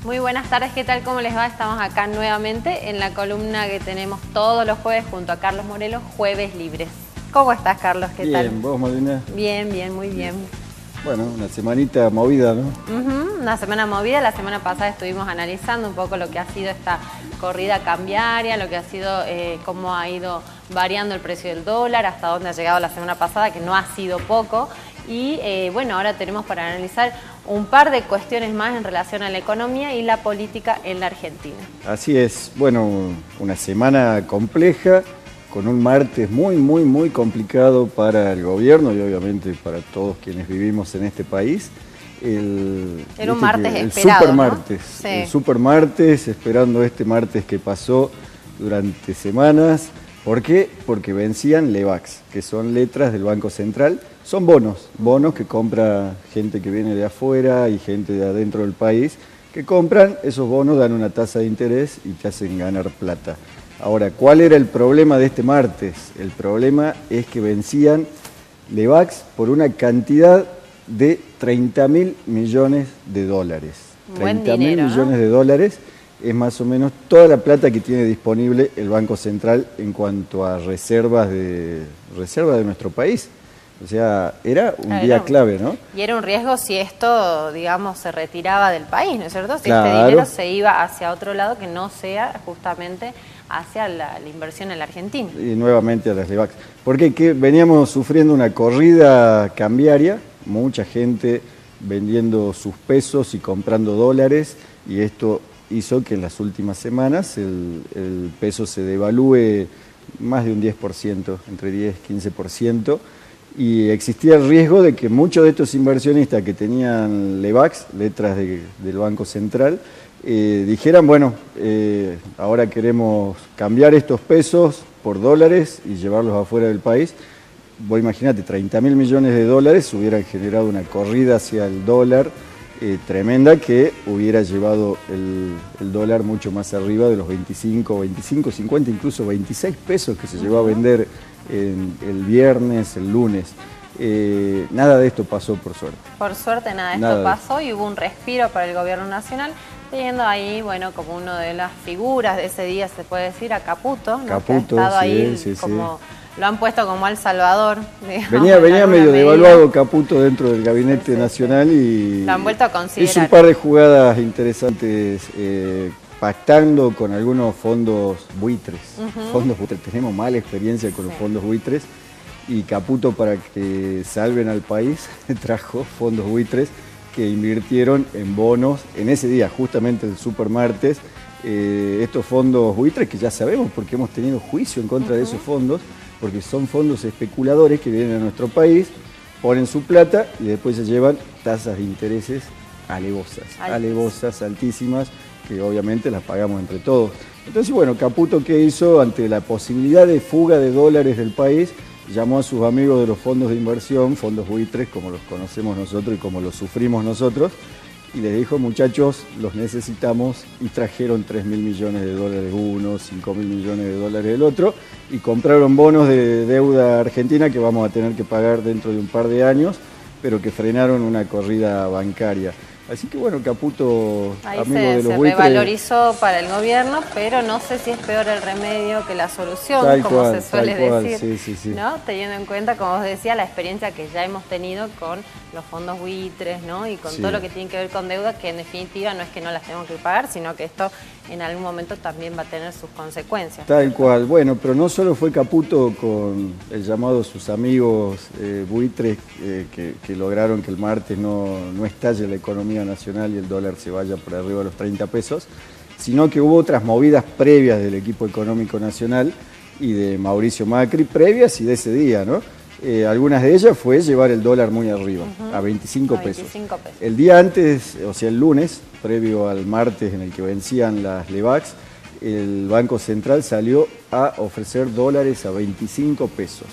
Muy buenas tardes, ¿qué tal? ¿Cómo les va? Estamos acá nuevamente en la columna que tenemos todos los jueves junto a Carlos Morelos, Jueves Libres. ¿Cómo estás, Carlos? ¿Qué tal? Bien, ¿vos, Malena? Bien, bien, muy bien. Bueno, una semanita movida, ¿no? Una semana movida. La semana pasada estuvimos analizando un poco lo que ha sido esta corrida cambiaria, lo que ha sido, cómo ha ido variando el precio del dólar, hasta dónde ha llegado la semana pasada, que no ha sido poco. Y bueno, ahora tenemos para analizar un par de cuestiones más en relación a la economía y la política en la Argentina. Así es, bueno, una semana compleja, con un martes muy complicado para el gobierno y obviamente para todos quienes vivimos en este país. Era un martes el esperado, supermartes, ¿no? Sí. El supermartes, esperando este martes que pasó durante semanas. ¿Por qué? Porque vencían LEVAX, que son letras del Banco Central. Son bonos que compra gente que viene de afuera y gente de adentro del país, que compran esos bonos, dan una tasa de interés y te hacen ganar plata. Ahora, ¿cuál era el problema de este martes? El problema es que vencían LEVAX por una cantidad de 30.000 millones de dólares. 30.000 millones de dólares es más o menos toda la plata que tiene disponible el Banco Central en cuanto a reserva de nuestro país. O sea, era un día clave, ¿no? Y era un riesgo si esto, digamos, se retiraba del país, ¿no es cierto? Si claro, este dinero se iba hacia otro lado que no sea justamente hacia la inversión en la Argentina. Y nuevamente a las LEVAX. Porque veníamos sufriendo una corrida cambiaria, mucha gente vendiendo sus pesos y comprando dólares, y esto hizo que en las últimas semanas el peso se devalúe más de un 10%, entre 10 y 15%, y existía el riesgo de que muchos de estos inversionistas que tenían LEVAX, letras del Banco Central, dijeran, bueno, ahora queremos cambiar estos pesos por dólares y llevarlos afuera del país. Vos imaginate, 30.000 millones de dólares hubieran generado una corrida hacia el dólar tremenda que hubiera llevado el dólar mucho más arriba de los 25, 50, incluso 26 pesos que se llegó a vender el viernes, el lunes. Nada de esto pasó, por suerte. Por suerte nada de esto pasó y hubo un respiro para el gobierno nacional, teniendo ahí, bueno, como una de las figuras de ese día, se puede decir, a Caputo, ¿no? Caputo, que ha estado ahí sí. Lo han puesto como al Salvador. Digamos, venía medio devaluado Caputo dentro del gabinete nacional y lo han vuelto a considerar. Hizo un par de jugadas interesantes, pactando con algunos fondos buitres. Fondos buitres. Tenemos mala experiencia con los fondos buitres y Caputo, para que salven al país, trajo fondos buitres que invirtieron en bonos en ese día, justamente el supermartes. Estos fondos buitres que ya sabemos porque hemos tenido juicio en contra de esos fondos, porque son fondos especuladores que vienen a nuestro país, ponen su plata y después se llevan tasas de intereses alevosas, altísimas, que obviamente las pagamos entre todos. Entonces, bueno, Caputo, ¿qué hizo? Ante la posibilidad de fuga de dólares del país, llamó a sus amigos de los fondos de inversión, fondos buitres, como los conocemos nosotros y como los sufrimos nosotros, y les dijo, muchachos, los necesitamos, y trajeron 3.000 millones de dólares uno, 5.000 millones de dólares el otro, y compraron bonos de deuda argentina que vamos a tener que pagar dentro de un par de años, pero que frenaron una corrida bancaria. Así que bueno, Caputo, ahí amigo de los se buitres, revalorizó para el gobierno, pero no sé si es peor el remedio que la solución, como se suele decir, sí. ¿no? Teniendo en cuenta, como os decía, la experiencia que ya hemos tenido con los fondos buitres, ¿no? Y con todo lo que tiene que ver con deuda, que en definitiva no es que no las tenemos que pagar, sino que esto en algún momento también va a tener sus consecuencias. Tal cual. Bueno, pero no solo fue Caputo con el llamado a sus amigos buitres que lograron que el martes no estalle la economía nacional y el dólar se vaya por arriba de los 30 pesos, sino que hubo otras movidas previas del equipo económico nacional y de Mauricio Macri, previas y de ese día, ¿no? Algunas de ellas fue llevar el dólar muy arriba, a 25 pesos. El día antes, o sea, el lunes, previo al martes en el que vencían las LEVAX, el Banco Central salió a ofrecer dólares a 25 pesos.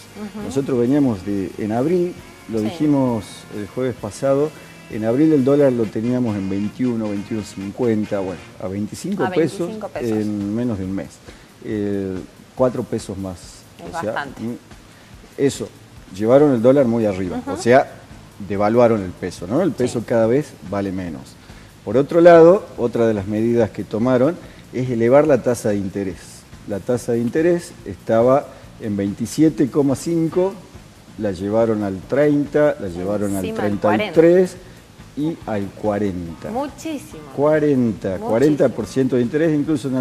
Nosotros veníamos en abril, lo dijimos el jueves pasado, en abril el dólar lo teníamos en 21, 21.50, bueno, a 25 pesos en menos de un mes. 4 pesos más. Es bastante. Eso, llevaron el dólar muy arriba, o sea, devaluaron el peso, ¿no? El peso cada vez vale menos. Por otro lado, otra de las medidas que tomaron es elevar la tasa de interés. La tasa de interés estaba en 27,5, la llevaron al 30, la llevaron al 33 y al 40. Muchísimo. 40% de interés, incluso en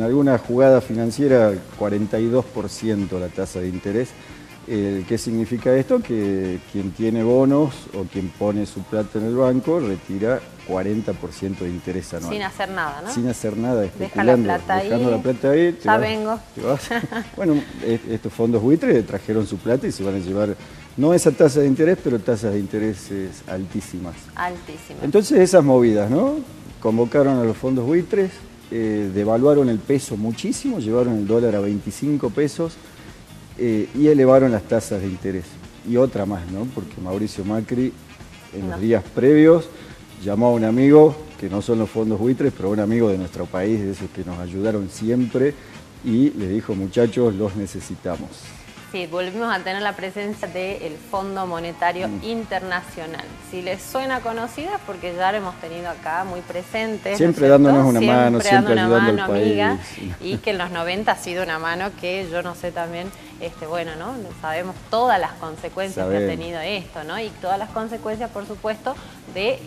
alguna jugada financiera 42% la tasa de interés. ¿Qué significa esto? Que quien tiene bonos o quien pone su plata en el banco retira 40% de interés anual. Sin hacer nada, ¿no? Sin hacer nada, especulando, dejando la plata ahí. Ya vengo. Bueno, estos fondos buitres trajeron su plata y se van a llevar, no esa tasa de interés, pero tasas de intereses altísimas. Altísimas. Entonces esas movidas, ¿no? Convocaron a los fondos buitres, devaluaron el peso muchísimo, llevaron el dólar a 25 pesos, y elevaron las tasas de interés. Y otra más, ¿no? Porque Mauricio Macri, en los días previos, llamó a un amigo, que no son los fondos buitres, pero un amigo de nuestro país, de esos que nos ayudaron siempre, y le dijo, muchachos, los necesitamos. Sí, volvimos a tener la presencia del Fondo Monetario Internacional. Si les suena conocida, es porque ya lo hemos tenido acá muy presentes. Siempre dándonos una mano, siempre ayudando al país. Amiga, y que en los 90 ha sido una mano que yo no sé también, bueno, ¿no? Sabemos todas las consecuencias que ha tenido esto, ¿no? Y todas las consecuencias, por supuesto, de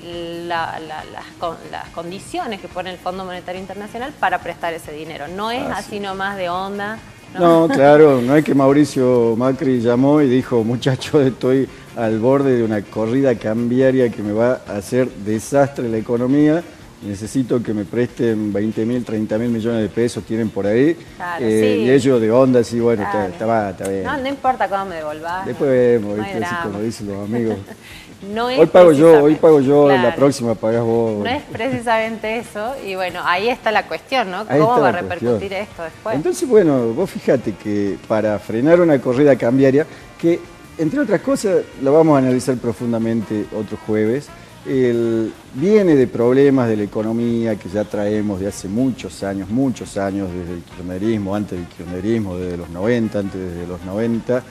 las condiciones que pone el Fondo Monetario Internacional para prestar ese dinero. No es así nomás de onda. No, claro, no es que Mauricio Macri llamó y dijo, muchachos, estoy al borde de una corrida cambiaria que me va a hacer desastre la economía, necesito que me presten 20.000, 30.000 millones de pesos, tienen por ahí, claro, y ellos de onda, sí, bueno, claro. está bien. No no importa cómo me devolvás. Después vemos, no así como dicen los amigos. No hoy pago yo, claro. La próxima pagás vos. No es precisamente eso, y bueno, ahí está la cuestión, ¿no? ¿Cómo va a repercutir esto después? Entonces, bueno, vos fíjate que para frenar una corrida cambiaria, que entre otras cosas la vamos a analizar profundamente otro jueves, viene de problemas de la economía que ya traemos de hace muchos años, desde el kirchnerismo, antes del kirchnerismo, desde los 90,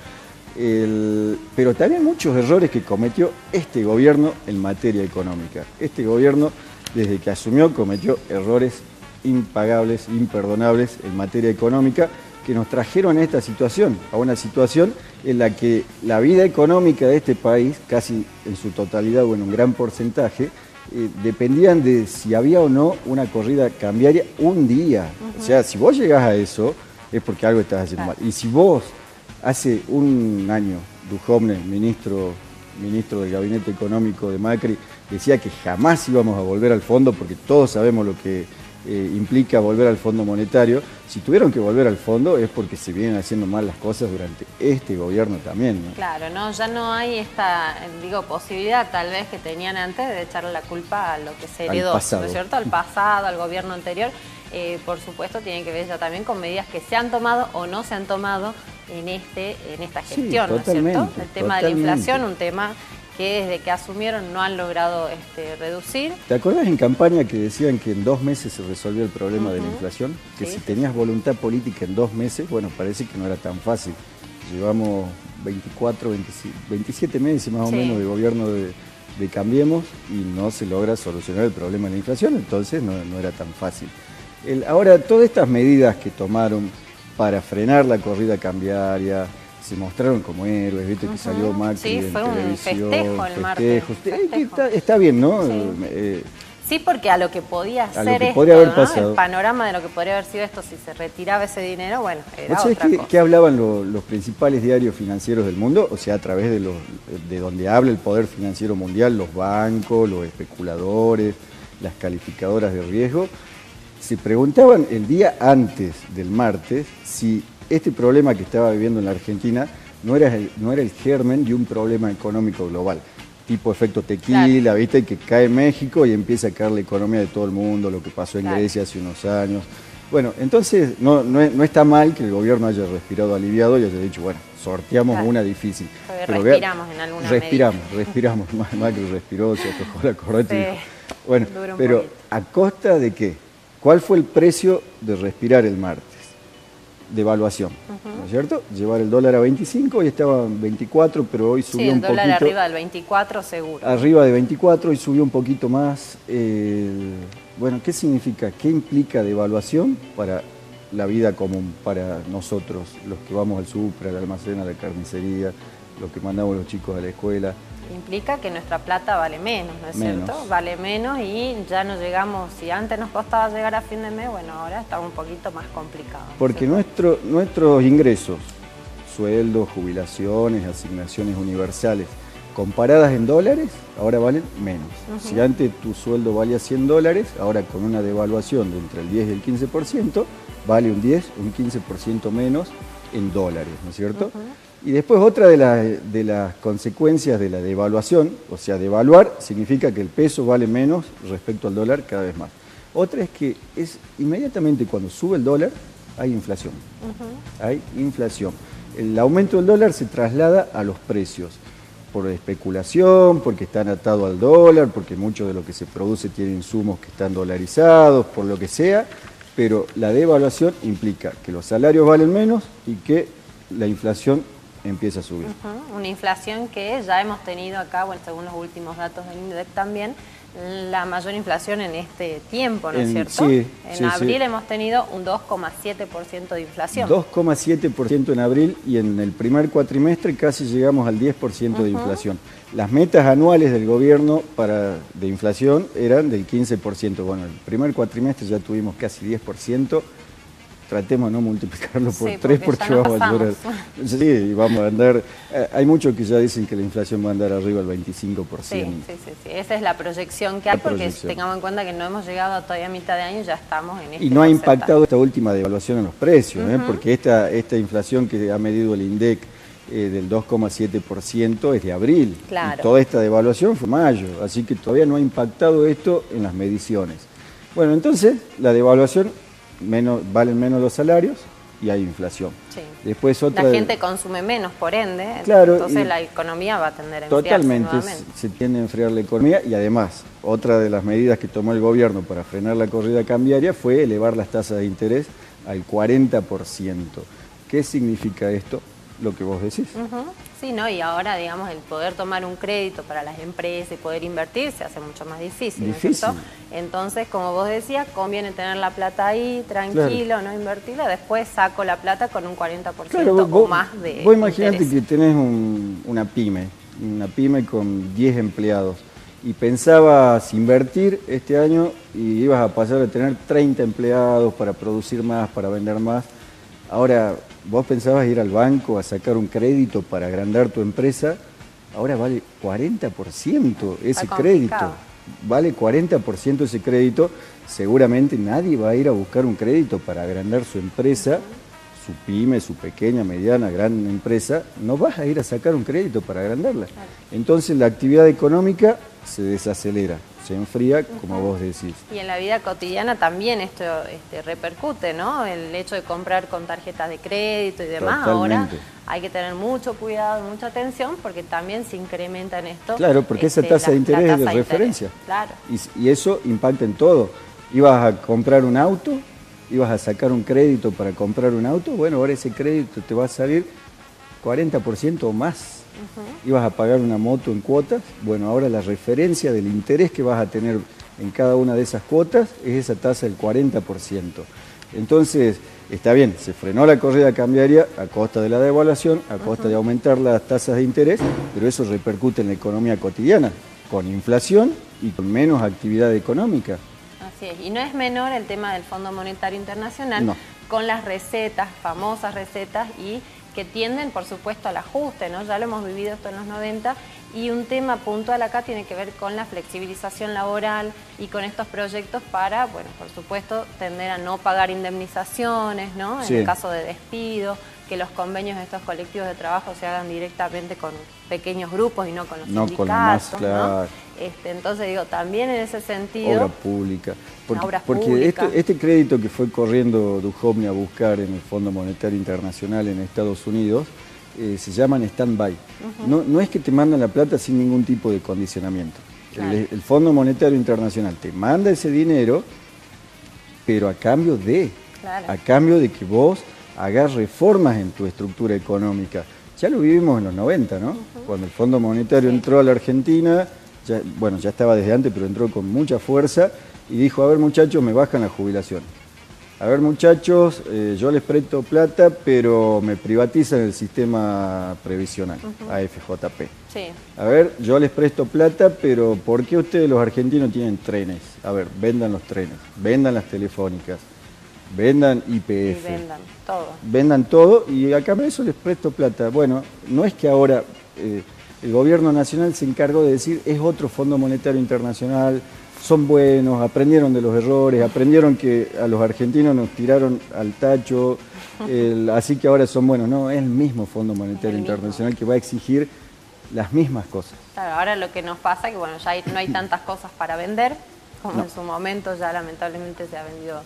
pero también muchos errores que cometió este gobierno en materia económica. Este gobierno, desde que asumió, cometió errores impagables, imperdonables en materia económica, que nos trajeron a esta situación, a una situación en la que la vida económica de este país, casi en su totalidad o en un gran porcentaje, dependían de si había o no una corrida cambiaria un día. O sea, si vos llegás a eso, es porque algo estás haciendo mal. Y si vos, hace un año, Duhovne, ministro del Gabinete Económico de Macri, decía que jamás íbamos a volver al fondo, porque todos sabemos lo que implica volver al Fondo Monetario. Si tuvieron que volver al fondo es porque se vienen haciendo mal las cosas durante este gobierno también, ¿no? Claro, no, ya no hay esta, posibilidad tal vez que tenían antes de echarle la culpa a lo que se heredó, ¿no es cierto? Al pasado, al gobierno anterior. Por supuesto, tiene que ver ya también con medidas que se han tomado o no se han tomado en esta gestión, sí, ¿no es cierto? El tema de la inflación, un tema que desde que asumieron no han logrado reducir. ¿Te acuerdas en campaña que decían que en 2 meses se resolvió el problema de la inflación? Que si tenías voluntad política en 2 meses, bueno, parece que no era tan fácil. Llevamos 27 meses más o menos de gobierno de Cambiemos y no se logra solucionar el problema de la inflación, entonces no era tan fácil. Ahora, todas estas medidas que tomaron para frenar la corrida cambiaria, se mostraron como héroes, viste que salió Macri en televisión. Festejo el martes. Está bien, ¿no? Sí, porque a lo que podía ser esto, el panorama de lo que podría haber sido esto si se retiraba ese dinero, bueno, era otra cosa. ¿Qué hablaban los principales diarios financieros del mundo? O sea, a través de donde habla el poder financiero mundial, los bancos, los especuladores, las calificadoras de riesgo, se preguntaban el día antes del martes si este problema que estaba viviendo en la Argentina no era el germen de un problema económico global, tipo efecto tequila, ¿viste? Que cae México y empieza a caer la economía de todo el mundo, lo que pasó en Grecia hace unos años. Bueno, entonces no está mal que el gobierno haya respirado aliviado y haya dicho, bueno, sorteamos una difícil. Pero respiramos en alguna medida. Respiramos. Macri respiró, se aflojó la corbata. Bueno, pero ¿a costa de qué? ¿Cuál fue el precio de respirar el martes? devaluación, ¿no es cierto? Llevar el dólar a 25, hoy estaba en 24, pero hoy subió un poquito. Sí, el dólar arriba del 24 seguro. Arriba de 24 y subió un poquito más. Bueno, ¿qué significa? ¿Qué implica devaluación para la vida común, para nosotros, los que vamos al súper, al almacén, a la carnicería, los que mandamos los chicos a la escuela? Implica que nuestra plata vale menos, ¿no es cierto? Vale menos y ya no llegamos, si antes nos costaba llegar a fin de mes, bueno, ahora está un poquito más complicado. Porque nuestros ingresos, sueldos, jubilaciones, asignaciones universales, comparadas en dólares, ahora valen menos. Si antes tu sueldo valía $100, ahora con una devaluación de entre el 10 y el 15%, vale un 10, un 15% menos en dólares, ¿no es cierto? Y después otra de las consecuencias de la devaluación, o sea, devaluar significa que el peso vale menos respecto al dólar cada vez más. Otra es que inmediatamente cuando sube el dólar hay inflación. Hay inflación. El aumento del dólar se traslada a los precios por especulación, porque están atados al dólar, porque mucho de lo que se produce tiene insumos que están dolarizados, por lo que sea, pero la devaluación implica que los salarios valen menos y que la inflación empieza a subir. Una inflación que ya hemos tenido acá, bueno, según los últimos datos del INDEC también, la mayor inflación en este tiempo, ¿no es cierto? Sí, en abril hemos tenido un 2,7% de inflación. 2,7% en abril y en el primer cuatrimestre casi llegamos al 10% de inflación. Las metas anuales del gobierno de inflación eran del 15%. Bueno, el primer cuatrimestre ya tuvimos casi 10%. Tratemos de no multiplicarlo por 3 porque vamos a llorar. Sí, y vamos a andar. Hay muchos que ya dicen que la inflación va a andar arriba del 25%. Sí. Esa es la proyección que hay, porque tengamos en cuenta que no hemos llegado todavía a mitad de año y ya estamos en este Y no ha impactado esta última devaluación en los precios, porque esta inflación que ha medido el INDEC del 2,7% es de abril. Claro. Y toda esta devaluación fue mayo, así que todavía no ha impactado esto en las mediciones. Bueno, entonces la devaluación valen menos los salarios y hay inflación. Sí. Después la gente consume menos, por ende, claro, entonces la economía va a tender a enfriarse totalmente nuevamente. Se tiende a enfriar la economía y además otra de las medidas que tomó el gobierno para frenar la corrida cambiaria fue elevar las tasas de interés al 40%. ¿Qué significa esto? Lo que vos decís. Sí, ¿no? Y ahora, digamos, el poder tomar un crédito para las empresas y poder invertir se hace mucho más difícil, ¿no es cierto? Entonces, como vos decías, conviene tener la plata ahí, tranquilo, no invertirla, después saco la plata con un 40% o más de Vos imaginate que tenés una pyme con 10 empleados y pensabas invertir este año y ibas a pasar a tener 30 empleados para producir más, para vender más. Ahora, vos pensabas ir al banco a sacar un crédito para agrandar tu empresa, ahora vale 40% ese crédito. Vale 40% ese crédito. Seguramente nadie va a ir a buscar un crédito para agrandar su empresa, su pyme, su pequeña, mediana, gran empresa. No vas a ir a sacar un crédito para agrandarla. Entonces la actividad económica se desacelera, se enfría, como vos decís. Y en la vida cotidiana también esto repercute, ¿no? El hecho de comprar con tarjetas de crédito y demás. Totalmente. Ahora hay que tener mucho cuidado, mucha atención, porque también se incrementa en esto. Claro, porque esa tasa de interés es de referencia. Claro. Y eso impacta en todo. Ibas a comprar un auto, ibas a sacar un crédito para comprar un auto, bueno, ahora ese crédito te va a salir 40% o más. Ibas a pagar una moto en cuotas, bueno, ahora la referencia del interés que vas a tener en cada una de esas cuotas es esa tasa del 40%. Entonces, está bien, se frenó la corrida cambiaria a costa de la devaluación, a costa de aumentar las tasas de interés, pero eso repercute en la economía cotidiana, con inflación y con menos actividad económica. Así es, y no es menor el tema del Fondo Monetario Internacional, con las recetas, famosas recetas, y que tienden, por supuesto, al ajuste, ¿no? Ya lo hemos vivido esto en los 90, y un tema puntual acá tiene que ver con la flexibilización laboral y con estos proyectos para, bueno, por supuesto, tender a no pagar indemnizaciones, ¿no? En el caso de despido, que los convenios de estos colectivos de trabajo se hagan directamente con pequeños grupos y no con los sindicatos, con la más, claro. Entonces, digo, también en ese sentido... Obra pública. Porque este crédito que fue corriendo Duhovne a buscar en el Fondo Monetario Internacional en Estados Unidos, se llaman stand-by. No es que te mandan la plata sin ningún tipo de condicionamiento. Claro. El Fondo Monetario Internacional te manda ese dinero, pero a cambio de que vos hagas reformas en tu estructura económica. Ya lo vivimos en los 90, ¿no? Cuando el Fondo Monetario entró a la Argentina, ya estaba desde antes, pero entró con mucha fuerza y dijo, a ver muchachos, me bajan la jubilación. A ver muchachos, yo les presto plata, pero me privatizan el sistema previsional, AFJP. Sí. A ver, yo les presto plata, pero ¿por qué ustedes los argentinos tienen trenes? A ver, vendan los trenes, vendan las telefónicas, vendan YPF. Y vendan todo. Vendan todo y a cambio de eso les presto plata. Bueno, no es que ahora el gobierno nacional se encargó de decir es otro Fondo Monetario Internacional, son buenos, aprendieron de los errores, aprendieron que a los argentinos nos tiraron al tacho, así que ahora son buenos. No, es el mismo Fondo Monetario Internacional que va a exigir las mismas cosas. Claro, ahora lo que nos pasa es que bueno, ya no hay tantas cosas para vender, como en su momento ya lamentablemente se ha vendido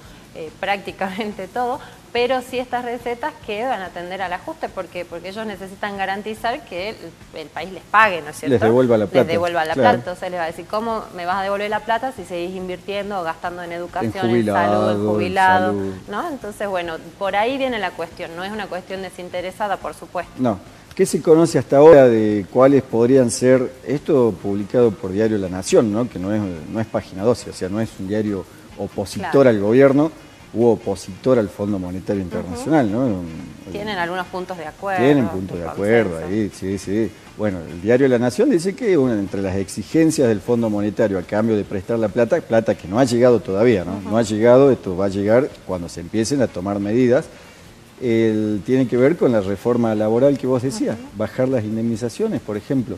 prácticamente todo, pero sí estas recetas que van a tender al ajuste, porque ellos necesitan garantizar que el país les pague, ¿no es cierto? Les devuelva la plata. Les devuelva la claro. plata, entonces les va a decir, ¿cómo me vas a devolver la plata si seguís invirtiendo o gastando en educación, en salud, en jubilado? salud. ¿No? Entonces, bueno, por ahí viene la cuestión, no es una cuestión desinteresada, por supuesto. No. ¿Qué se conoce hasta ahora de cuáles podrían ser, esto publicado por Diario La Nación, ¿no? Que no es página 12, o sea, no es un diario opositor al gobierno u opositor al Fondo Monetario Internacional, ¿no? Tienen algunos puntos de acuerdo. Tienen puntos de acuerdo ahí, sí, sí. Bueno, el Diario La Nación dice que entre las exigencias del Fondo Monetario a cambio de prestar la plata que no ha llegado todavía, ¿no? No ha llegado, esto va a llegar cuando se empiecen a tomar medidas. Tiene que ver con la reforma laboral que vos decías, bajar las indemnizaciones, por ejemplo.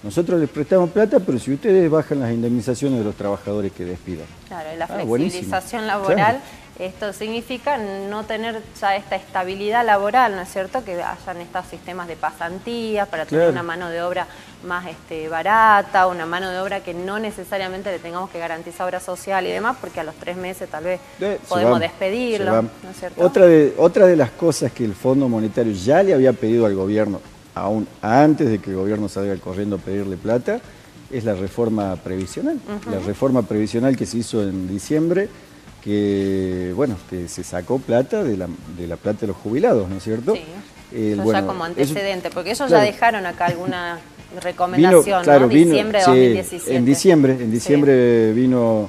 Nosotros les prestamos plata, pero si ustedes bajan las indemnizaciones de los trabajadores que despidan. Claro, la flexibilización laboral, claro. Esto significa no tener ya esta estabilidad laboral, ¿no es cierto? Que hayan estos sistemas de pasantías para tener una mano de obra más barata, una mano de obra que no necesariamente le tengamos que garantizar obra social y demás, porque a los 3 meses tal vez podemos despedirlo, ¿no es cierto? Otra de las cosas que el Fondo Monetario ya le había pedido al gobierno, aún antes de que el gobierno salga corriendo a pedirle plata, es la reforma previsional. La reforma previsional que se hizo en diciembre, que se sacó plata de la plata de los jubilados, ¿no es cierto? Sí, eso ya como antecedente, porque ellos ya dejaron acá alguna recomendación, ¿no? Diciembre de 2017. En diciembre vino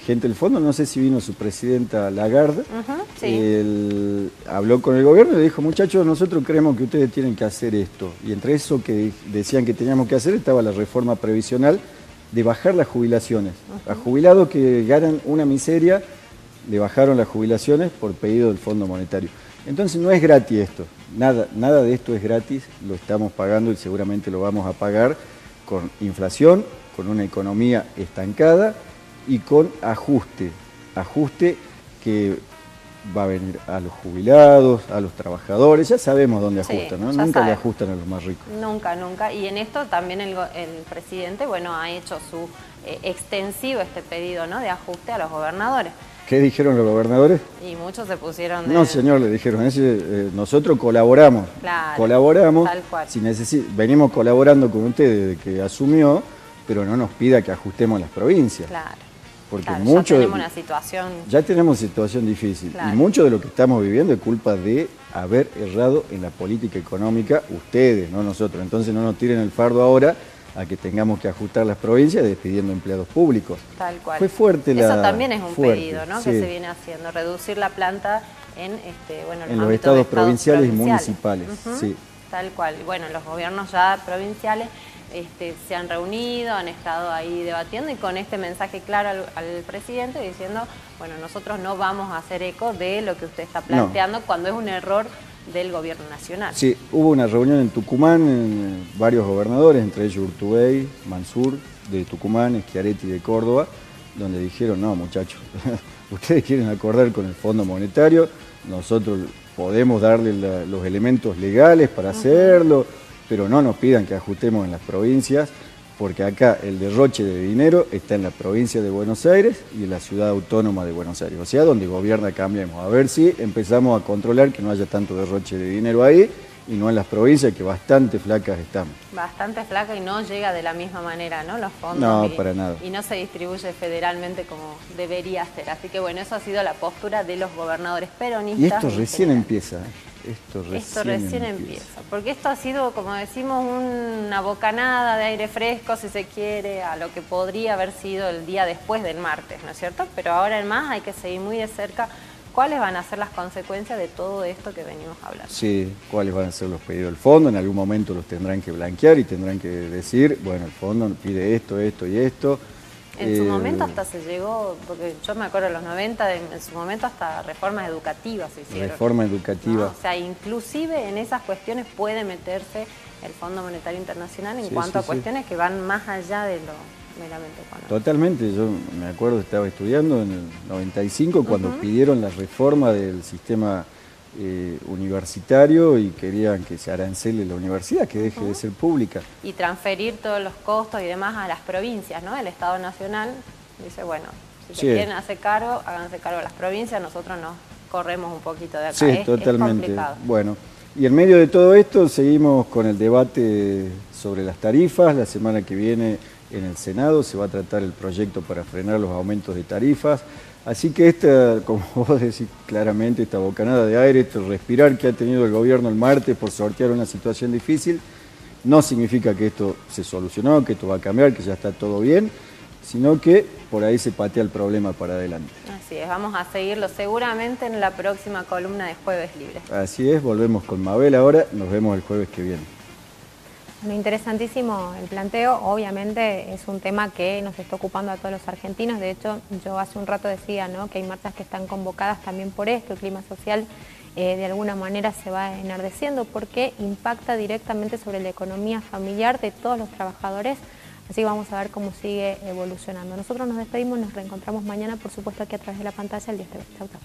gente del fondo, no sé si vino su presidenta Lagarde, él habló con el gobierno y le dijo, muchachos, nosotros creemos que ustedes tienen que hacer esto. Y entre eso que decían que teníamos que hacer estaba la reforma previsional, de bajar las jubilaciones. A jubilados que ganan una miseria, le bajaron las jubilaciones por pedido del Fondo Monetario. Entonces no es gratis esto, nada de esto es gratis, lo estamos pagando y seguramente lo vamos a pagar con inflación, con una economía estancada y con ajuste que va a venir a los jubilados, a los trabajadores, ya sabemos dónde ajustan, ¿no? Nunca le ajustan a los más ricos. Nunca, y en esto también el presidente, ha hecho su extensivo pedido, ¿no?, de ajuste a los gobernadores. ¿Qué dijeron los gobernadores? Y muchos se pusieron No, señor, le dijeron, nosotros colaboramos, tal cual. Venimos colaborando con usted desde que asumió, pero no nos pida que ajustemos las provincias. Claro. Porque ya tenemos situación difícil. Y mucho de lo que estamos viviendo es culpa de haber errado en la política económica, ustedes, no nosotros. Entonces no nos tiren el fardo ahora a que tengamos que ajustar las provincias despidiendo empleados públicos. Tal cual. Fue fuerte Eso también es un pedido, ¿no?, que se viene haciendo, reducir la planta en los estados provinciales y municipales. Sí. Tal cual. Y bueno, los gobiernos ya provinciales se han reunido, han estado ahí debatiendo y con este mensaje claro al presidente diciendo, nosotros no vamos a hacer eco de lo que usted está planteando cuando es un error del gobierno nacional. Sí, hubo una reunión en Tucumán, varios gobernadores, entre ellos Urtubey, Mansur de Tucumán, Schiaretti de Córdoba, donde dijeron, no muchachos, ustedes quieren acordar con el Fondo Monetario, nosotros podemos darle los elementos legales para hacerlo, pero no nos pidan que ajustemos en las provincias, porque acá el derroche de dinero está en la provincia de Buenos Aires y en la ciudad autónoma de Buenos Aires, o sea, donde gobierna Cambiemos. A ver si empezamos a controlar que no haya tanto derroche de dinero ahí y no en las provincias, que bastante flacas estamos. Bastante flaca y no llega de la misma manera, ¿no? Los fondos. No, para nada. Y no se distribuye federalmente como debería ser. Así que bueno, eso ha sido la postura de los gobernadores peronistas. Y esto recién empieza, ¿eh? Esto recién empieza. Porque esto ha sido, como decimos, una bocanada de aire fresco, si se quiere, a lo que podría haber sido el día después del martes, ¿no es cierto? Pero ahora en más hay que seguir muy de cerca cuáles van a ser las consecuencias de todo esto que venimos hablando. Sí, cuáles van a ser los pedidos del fondo, en algún momento los tendrán que blanquear y tendrán que decir, bueno, el fondo pide esto, esto y esto. En su momento hasta se llegó, porque yo me acuerdo de los 90, en su momento hasta reformas educativas se hicieron. Reforma educativa. ¿No? O sea, inclusive en esas cuestiones puede meterse el Fondo Monetario Internacional en cuanto a cuestiones que van más allá de lo meramente económico. Totalmente, yo me acuerdo, estaba estudiando en el 95 cuando pidieron la reforma del sistema universitario y querían que se arancele la universidad, que deje de ser pública. Y transferir todos los costos y demás a las provincias, ¿no? El Estado Nacional dice, bueno, si se quieren hacer cargo, háganse cargo de las provincias, nosotros nos corremos un poquito de acá. Sí, totalmente. Es complicado. Bueno, y en medio de todo esto seguimos con el debate sobre las tarifas. La semana que viene en el Senado se va a tratar el proyecto para frenar los aumentos de tarifas. Así que esta, como vos decís claramente, esta bocanada de aire, este respirar que ha tenido el gobierno el martes por sortear una situación difícil, no significa que esto se solucionó, que esto va a cambiar, que ya está todo bien, sino que por ahí se patea el problema para adelante. Así es, vamos a seguirlo seguramente en la próxima columna de Jueves Libre. Así es, volvemos con Mabel ahora, nos vemos el jueves que viene. Bueno, interesantísimo el planteo, obviamente es un tema que nos está ocupando a todos los argentinos, de hecho yo hace un rato decía, ¿no?, que hay marchas que están convocadas también por esto, el clima social de alguna manera se va enardeciendo porque impacta directamente sobre la economía familiar de todos los trabajadores, así que vamos a ver cómo sigue evolucionando. Nosotros nos despedimos, nos reencontramos mañana, por supuesto aquí a través de la pantalla, el Día TV. Chau, chau.